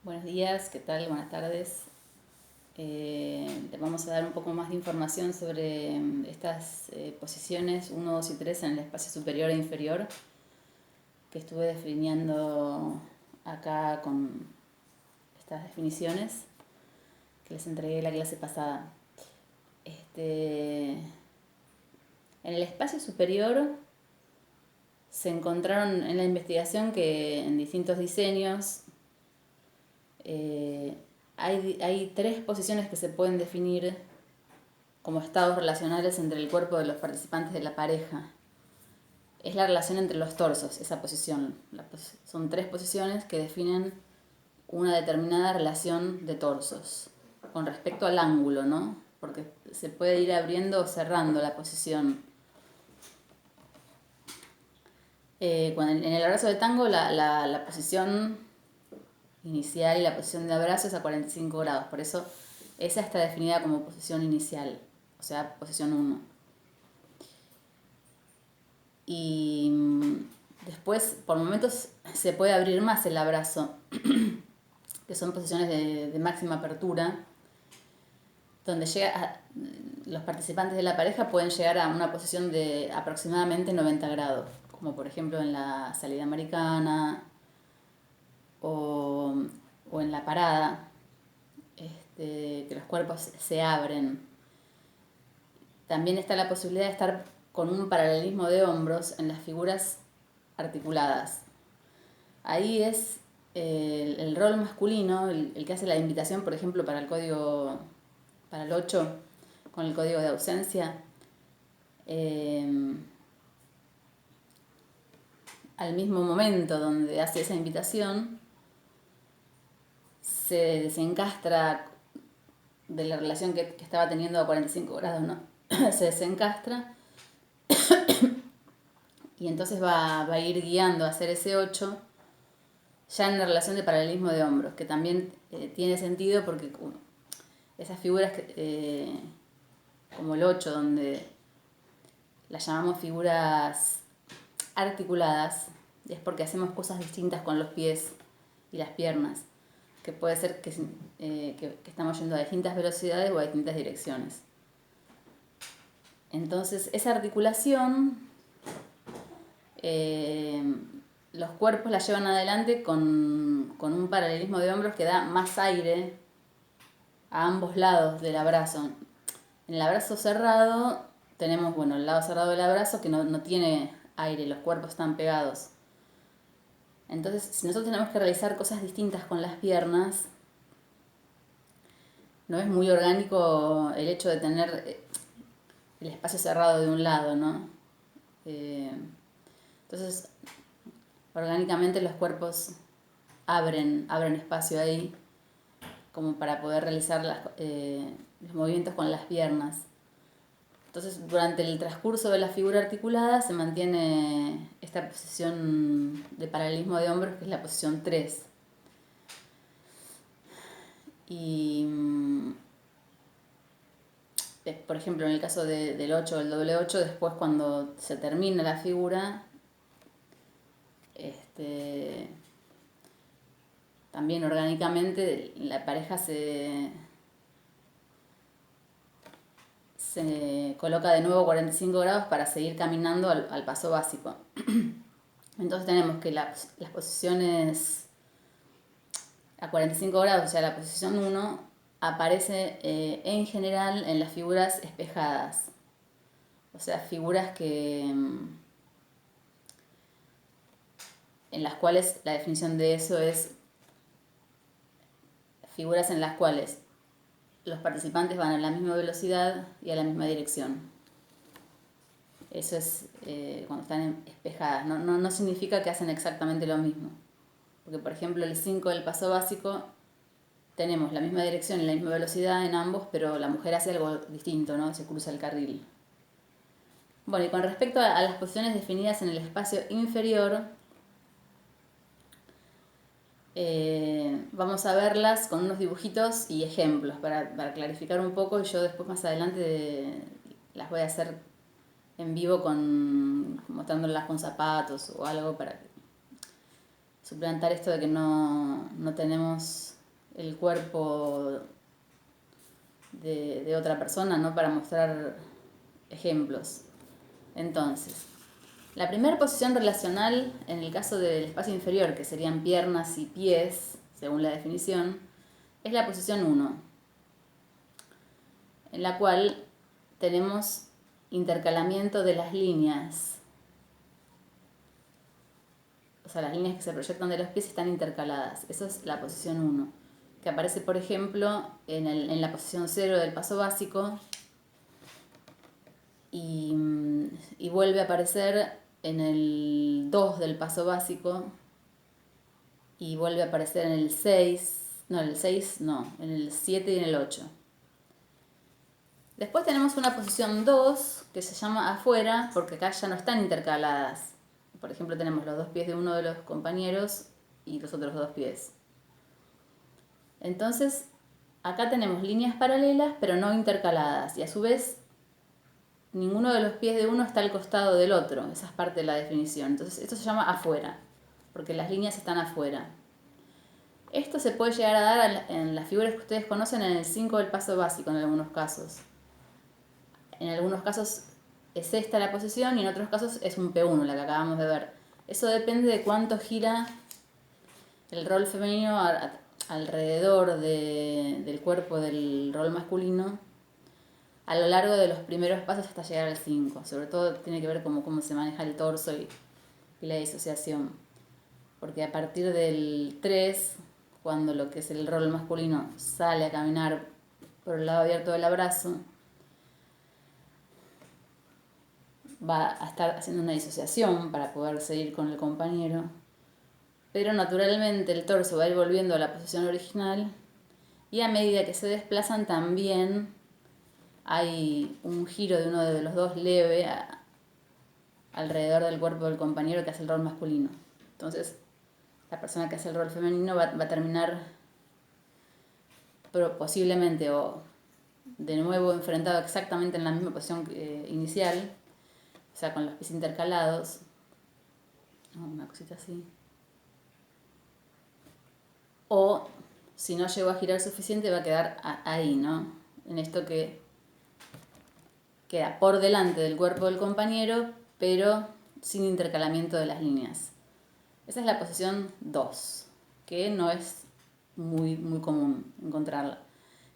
Buenos días, ¿qué tal? Buenas tardes. Le vamos a dar un poco más de información sobre estas posiciones 1, 2 y 3 en el espacio superior e inferior que estuve definiendo acá con estas definiciones que les entregué la clase pasada. En el espacio superior se encontraron en la investigación que en distintos diseños hay tres posiciones que se pueden definir como estados relacionales entre el cuerpo de los participantes de la pareja. Es la relación entre los torsos, esa posición. Son tres posiciones que definen una determinada relación de torsos con respecto al ángulo, ¿no? Porque se puede ir abriendo o cerrando la posición. En el abrazo de tango la posición inicial y la posición de abrazo es a 45 grados, por eso esa está definida como posición inicial, o sea, posición 1. Y después, por momentos, se puede abrir más el abrazo, que son posiciones de máxima apertura, donde los participantes de la pareja pueden llegar a una posición de aproximadamente 90 grados, como por ejemplo en la salida americana o, o en la parada, que los cuerpos se abren. También está la posibilidad de estar con un paralelismo de hombros en las figuras articuladas. Ahí es el rol masculino, el que hace la invitación, por ejemplo, para el 8, con el código de ausencia. Al mismo momento donde hace esa invitación, se desencastra de la relación que estaba teniendo a 45 grados, ¿no? Se desencastra y entonces va a ir guiando a hacer ese 8 ya en la relación de paralelismo de hombros, que también tiene sentido porque esas figuras como el 8, donde las llamamos figuras articuladas, es porque hacemos cosas distintas con los pies y las piernas, que puede ser que estamos yendo a distintas velocidades o a distintas direcciones. Entonces, esa articulación, los cuerpos la llevan adelante con un paralelismo de hombros que da más aire a ambos lados del abrazo. En el abrazo cerrado tenemos, el lado cerrado del abrazo que no tiene aire, los cuerpos están pegados. Entonces, si nosotros tenemos que realizar cosas distintas con las piernas, no es muy orgánico el hecho de tener el espacio cerrado de un lado, ¿no? Entonces, orgánicamente los cuerpos abren espacio ahí como para poder realizar los movimientos con las piernas. Entonces, durante el transcurso de la figura articulada se mantiene esta posición de paralelismo de hombros, que es la posición 3. Y, por ejemplo, en el caso del 8 o el doble 8, después cuando se termina la figura, también orgánicamente la pareja se coloca de nuevo 45 grados para seguir caminando al paso básico. Entonces tenemos que las posiciones a 45 grados, o sea, la posición 1, aparece en general en las figuras espejadas. O sea, figuras en las cuales la definición de eso es figuras en las cuales los participantes van a la misma velocidad y a la misma dirección. Eso es cuando están espejadas. No significa que hacen exactamente lo mismo. Porque, por ejemplo, el 5 del paso básico, tenemos la misma dirección y la misma velocidad en ambos, pero la mujer hace algo distinto, ¿no? Se cruza el carril. Bueno, y con respecto a las posiciones definidas en el espacio inferior, vamos a verlas con unos dibujitos y ejemplos para clarificar un poco, y yo después más adelante las voy a hacer en vivo mostrándolas con zapatos o algo para suplantar esto de que no tenemos el cuerpo de otra persona, ¿no? Para mostrar ejemplos. Entonces, la primera posición relacional en el caso del espacio inferior, que serían piernas y pies, según la definición, es la posición 1, en la cual tenemos intercalamiento de las líneas. O sea, las líneas que se proyectan de los pies están intercaladas. Eso es la posición 1, que aparece, por ejemplo, en la posición 0 del paso básico y vuelve a aparecer en el 2 del paso básico y vuelve a aparecer en el 6, no, en el 6 no, en el 7 y en el 8. Después tenemos una posición 2 que se llama afuera porque acá ya no están intercaladas. Por ejemplo, tenemos los 2 pies de uno de los compañeros y los otros 2 pies. Entonces, acá tenemos líneas paralelas pero no intercaladas y a su vez ninguno de los pies de uno está al costado del otro. Esa es parte de la definición. Entonces, esto se llama afuera porque las líneas están afuera. Esto se puede llegar a dar en las figuras que ustedes conocen en el 5 del paso básico en algunos casos. En algunos casos es esta la posición y en otros casos es un P1, la que acabamos de ver. Eso depende de cuánto gira el rol femenino alrededor del cuerpo del rol masculino a lo largo de los primeros pasos hasta llegar al 5. Sobre todo tiene que ver cómo se maneja el torso y la disociación. Porque a partir del 3, cuando lo que es el rol masculino sale a caminar por el lado abierto del abrazo, va a estar haciendo una disociación para poder seguir con el compañero, pero naturalmente el torso va a ir volviendo a la posición original y a medida que se desplazan también hay un giro de uno de los dos leve alrededor del cuerpo del compañero que hace el rol masculino. Entonces, la persona que hace el rol femenino va a terminar posiblemente o de nuevo enfrentado exactamente en la misma posición inicial, o sea, con los pies intercalados, una cosita así. O, si no llegó a girar suficiente, va a quedar ahí, ¿no? En esto que queda por delante del cuerpo del compañero, pero sin intercalamiento de las líneas. Esa es la posición 2, que no es muy común encontrarla.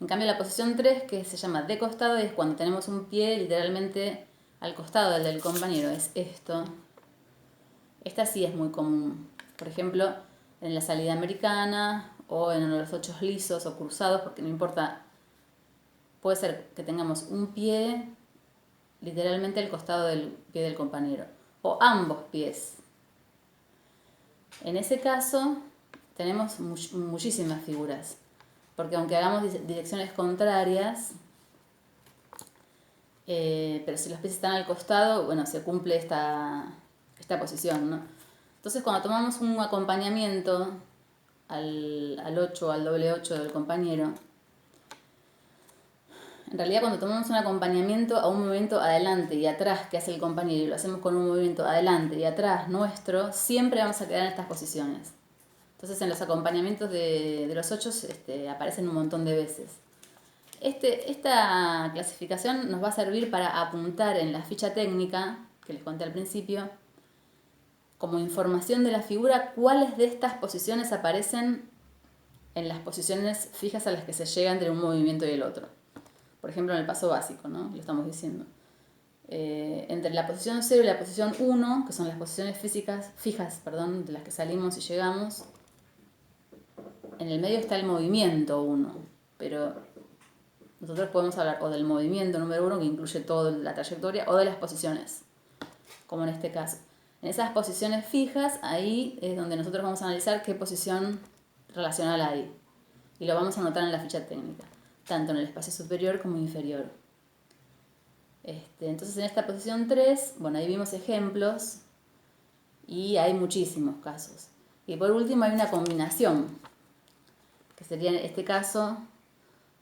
En cambio, la posición 3, que se llama de costado, es cuando tenemos un pie literalmente al costado del compañero, es esto. Esta sí es muy común. Por ejemplo, en la salida americana o en los 8 lisos o cruzados, porque no importa, puede ser que tengamos un pie literalmente al costado del pie del compañero o ambos pies. En ese caso tenemos muchísimas figuras, porque aunque hagamos direcciones contrarias, pero si los pies están al costado, bueno, se cumple esta posición, ¿no? Entonces, cuando tomamos un acompañamiento al 8 o al doble 8 del compañero, en realidad cuando tomamos un acompañamiento a un movimiento adelante y atrás que hace el compañero y lo hacemos con un movimiento adelante y atrás nuestro, siempre vamos a quedar en estas posiciones. Entonces, en los acompañamientos de los 8 aparecen un montón de veces. Esta clasificación nos va a servir para apuntar en la ficha técnica, que les conté al principio, como información de la figura, cuáles de estas posiciones aparecen en las posiciones fijas a las que se llega entre un movimiento y el otro. Por ejemplo, en el paso básico, ¿no? Lo estamos diciendo. Entre la posición 0 y la posición 1, que son las posiciones fijas, de las que salimos y llegamos, en el medio está el movimiento 1, pero nosotros podemos hablar o del movimiento número 1, que incluye toda la trayectoria, o de las posiciones, como en este caso. En esas posiciones fijas, ahí es donde nosotros vamos a analizar qué posición relacional hay. Y lo vamos a anotar en la ficha técnica, tanto en el espacio superior como inferior. Entonces, en esta posición 3, bueno, ahí vimos ejemplos y hay muchísimos casos. Y por último hay una combinación, que sería en este caso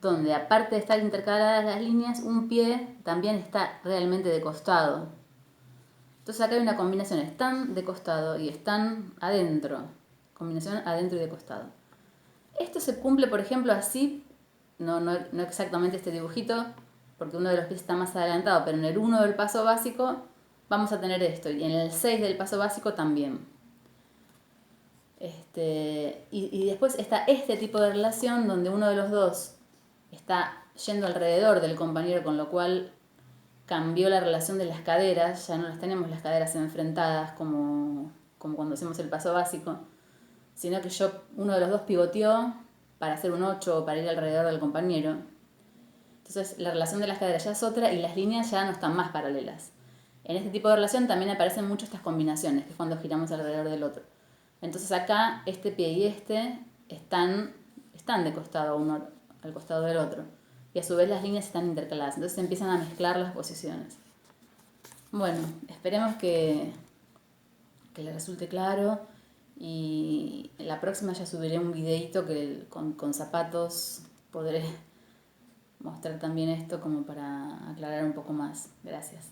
donde aparte de estar intercaladas las líneas, un pie también está realmente de costado. Entonces acá hay una combinación, están de costado y están adentro. Combinación adentro y de costado. Esto se cumple, por ejemplo, así, no exactamente este dibujito, porque uno de los pies está más adelantado, pero en el 1 del paso básico vamos a tener esto, y en el 6 del paso básico también. Y después está este tipo de relación donde uno de los dos está yendo alrededor del compañero, con lo cual cambió la relación de las caderas, ya no las tenemos las caderas enfrentadas como cuando hacemos el paso básico, sino que uno de los dos pivoteó para hacer un 8 o para ir alrededor del compañero. Entonces la relación de las caderas ya es otra y las líneas ya no están más paralelas. En este tipo de relación también aparecen mucho estas combinaciones, que es cuando giramos alrededor del otro. Entonces acá este pie y están de costado uno al costado del otro. Y a su vez las líneas están intercaladas. Entonces se empiezan a mezclar las posiciones. Bueno, esperemos que les resulte claro. Y en la próxima ya subiré un videito que con zapatos podré mostrar también esto como para aclarar un poco más. Gracias.